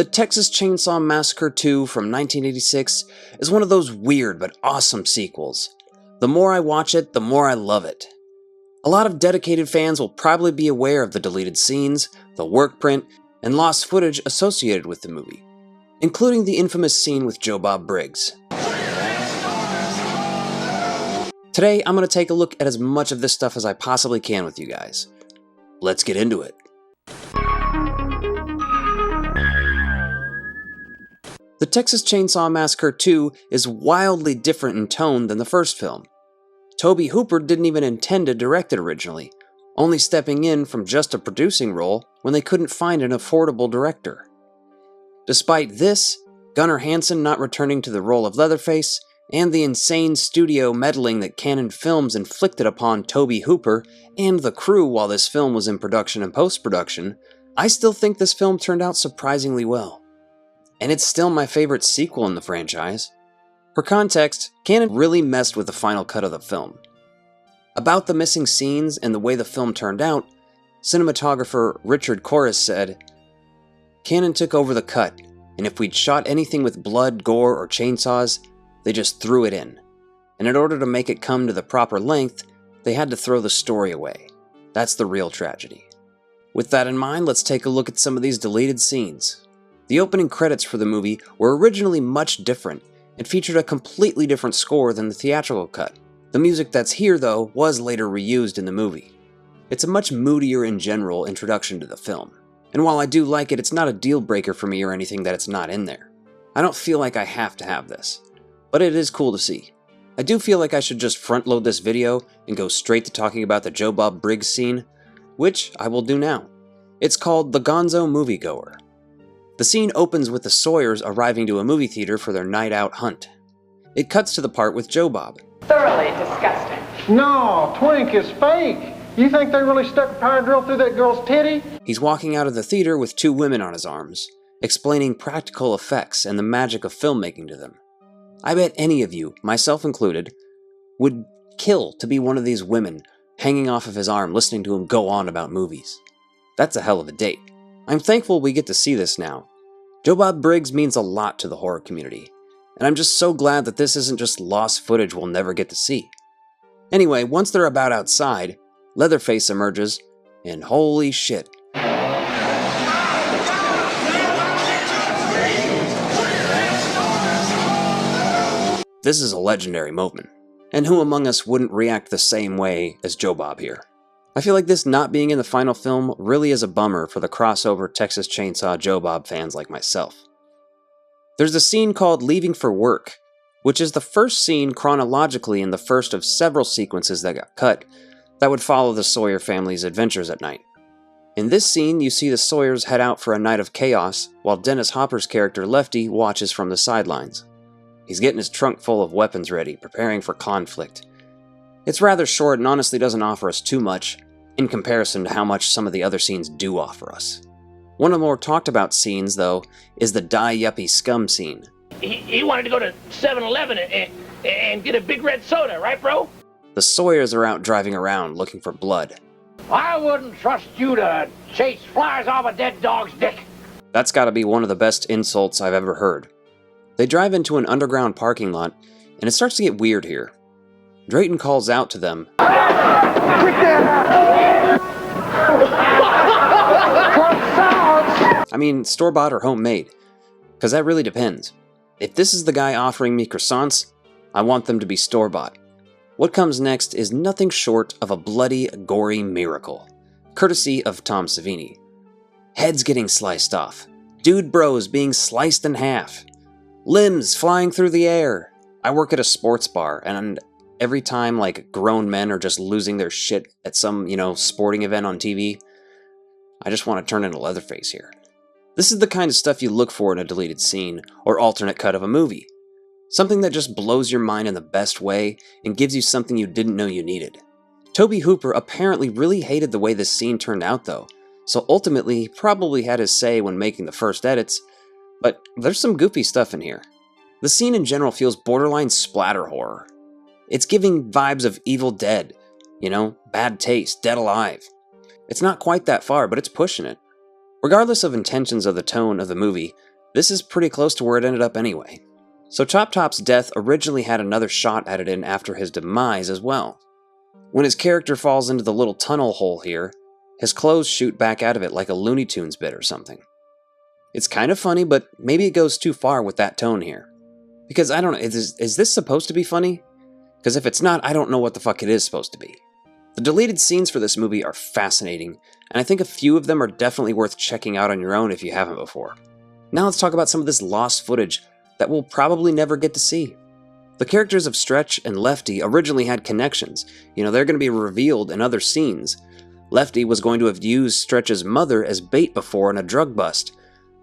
The Texas Chainsaw Massacre 2 from 1986 is one of those weird but awesome sequels. The more I watch it, the more I love it. A lot of dedicated fans will probably be aware of the deleted scenes, the workprint, and lost footage associated with the movie, including the infamous scene with Joe Bob Briggs. Today, I'm going to take a look at as much of this stuff as I possibly can with you guys. Let's get into it. The Texas Chainsaw Massacre 2 is wildly different in tone than the first film. Tobe Hooper didn't even intend to direct it originally, only stepping in from just a producing role when they couldn't find an affordable director. Despite this, Gunnar Hansen not returning to the role of Leatherface, and the insane studio meddling that Cannon Films inflicted upon Tobe Hooper and the crew while this film was in production and post-production, I still think this film turned out surprisingly well. And it's still my favorite sequel in the franchise. For context, Cannon really messed with the final cut of the film. About the missing scenes and the way the film turned out, cinematographer Richard Corris said, "Cannon took over the cut, and if we'd shot anything with blood, gore, or chainsaws, they just threw it in. And in order to make it come to the proper length, they had to throw the story away. That's the real tragedy." With that in mind, let's take a look at some of these deleted scenes. The opening credits for the movie were originally much different and featured a completely different score than the theatrical cut. The music that's here, though, was later reused in the movie. It's a much moodier in general introduction to the film. And while I do like it, it's not a deal breaker for me or anything that it's not in there. I don't feel like I have to have this, but it is cool to see. I do feel like I should just front load this video and go straight to talking about the Joe Bob Briggs scene, which I will do now. It's called The Gonzo Moviegoer. The scene opens with the Sawyers arriving to a movie theater for their night out hunt. It cuts to the part with Joe Bob. Thoroughly disgusting. No, Twink is fake. You think they really stuck a power drill through that girl's titty? He's walking out of the theater with two women on his arms, explaining practical effects and the magic of filmmaking to them. I bet any of you, myself included, would kill to be one of these women hanging off of his arm listening to him go on about movies. That's a hell of a date. I'm thankful we get to see this now. Joe Bob Briggs means a lot to the horror community, and I'm just so glad that this isn't just lost footage we'll never get to see. Anyway, once they're about outside, Leatherface emerges, and holy shit. This is a legendary moment, and who among us wouldn't react the same way as Joe Bob here? I feel like this not being in the final film really is a bummer for the crossover Texas Chainsaw Joe Bob fans like myself. There's a scene called Leaving for Work, which is the first scene chronologically in the first of several sequences that got cut that would follow the Sawyer family's adventures at night. In this scene, you see the Sawyers head out for a night of chaos, while Dennis Hopper's character Lefty watches from the sidelines. He's getting his trunk full of weapons ready, preparing for conflict. It's rather short and honestly doesn't offer us too much, in comparison to how much some of the other scenes do offer us. One of the more talked about scenes, though, is the Die Yuppie Scum scene. He wanted to go to 7-Eleven and get a big red soda, right, bro? The Sawyers are out driving around looking for blood. I wouldn't trust you to chase flies off a dead dog's dick. That's gotta be one of the best insults I've ever heard. They drive into an underground parking lot, and it starts to get weird here. Drayton calls out to them, I mean, store-bought or homemade, because that really depends. If this is the guy offering me croissants, I want them to be store-bought. What comes next is nothing short of a bloody, gory miracle, courtesy of Tom Savini. Heads getting sliced off, dude bros being sliced in half, limbs flying through the air. I work at a sports bar, and every time, like, grown men are just losing their shit at some, sporting event on TV, I just want to turn into Leatherface here. This is the kind of stuff you look for in a deleted scene or alternate cut of a movie. Something that just blows your mind in the best way and gives you something you didn't know you needed. Tobe Hooper apparently really hated the way this scene turned out though, so ultimately he probably had his say when making the first edits, but there's some goofy stuff in here. The scene in general feels borderline splatter horror. It's giving vibes of Evil Dead, Bad Taste, Dead Alive. It's not quite that far, but it's pushing it. Regardless of intentions of the tone of the movie, This is pretty close to where it ended up anyway. So Chop Top's death originally had another shot added in after his demise as well. When his character falls into the little tunnel hole here, his clothes shoot back out of it like a Looney Tunes bit or something. It's kind of funny, but maybe it goes too far with that tone here. Because I don't know, is this supposed to be funny? Because if it's not, I don't know what the fuck it is supposed to be. The deleted scenes for this movie are fascinating, and I think a few of them are definitely worth checking out on your own if you haven't before. Now let's talk about some of this lost footage that we'll probably never get to see. The characters of Stretch and Lefty originally had connections. You know, they're going to be revealed in other scenes. Lefty was going to have used Stretch's mother as bait before in a drug bust,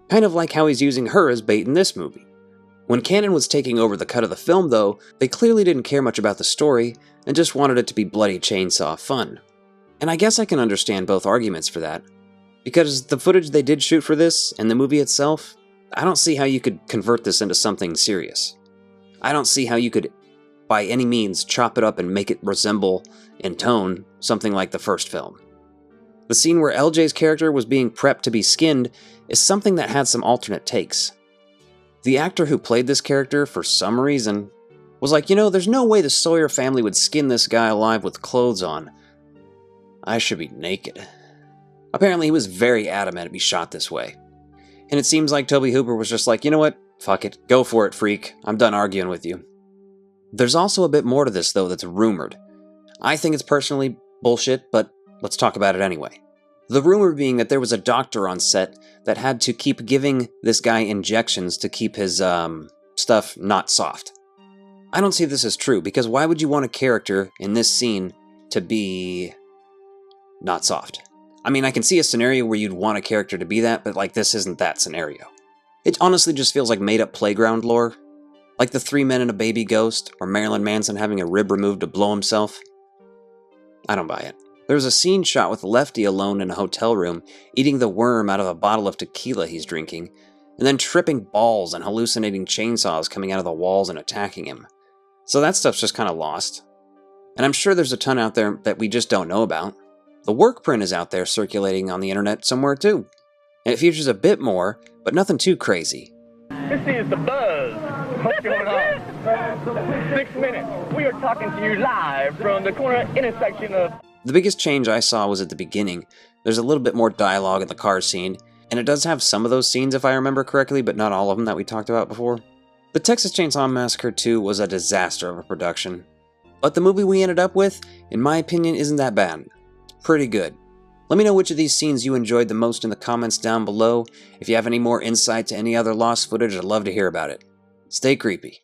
kind of like how he's using her as bait in this movie. When Cannon was taking over the cut of the film, though, they clearly didn't care much about the story and just wanted it to be bloody chainsaw fun. And I guess I can understand both arguments for that, because the footage they did shoot for this and the movie itself, I don't see how you could convert this into something serious. I don't see how you could, by any means, chop it up and make it resemble, in tone, something like the first film. The scene where LJ's character was being prepped to be skinned is something that had some alternate takes. The actor who played this character, for some reason, was like, you know, there's no way the Sawyer family would skin this guy alive with clothes on. I should be naked. Apparently he was very adamant it be shot this way. And it seems like Tobe Hooper was just like, you know what? Fuck it. Go for it, freak. I'm done arguing with you. There's also a bit more to this, though, that's rumored. I think it's personally bullshit, but let's talk about it anyway. The rumor being that there was a doctor on set that had to keep giving this guy injections to keep his, stuff not soft. I don't see this as true, because why would you want a character in this scene to be not soft? I mean, I can see a scenario where you'd want a character to be that, but like this isn't that scenario. It honestly just feels like made-up playground lore. Like the 3 Men and a Baby Ghost, or Marilyn Manson having a rib removed to blow himself. I don't buy it. There's a scene shot with Lefty alone in a hotel room, eating the worm out of a bottle of tequila he's drinking, and then tripping balls and hallucinating chainsaws coming out of the walls and attacking him. So that stuff's just kind of lost. And I'm sure there's a ton out there that we just don't know about. The Workprint is out there circulating on the internet somewhere too. And it features a bit more, but nothing too crazy. This is The Buzz. What's going on? 6 minutes. We are talking to you live from the corner intersection of... The biggest change I saw was at the beginning. There's a little bit more dialogue in the car scene, and it does have some of those scenes if I remember correctly, but not all of them that we talked about before. The Texas Chainsaw Massacre 2 was a disaster of a production. But the movie we ended up with, in my opinion, isn't that bad. It's pretty good. Let me know which of these scenes you enjoyed the most in the comments down below. If you have any more insight to any other lost footage, I'd love to hear about it. Stay creepy.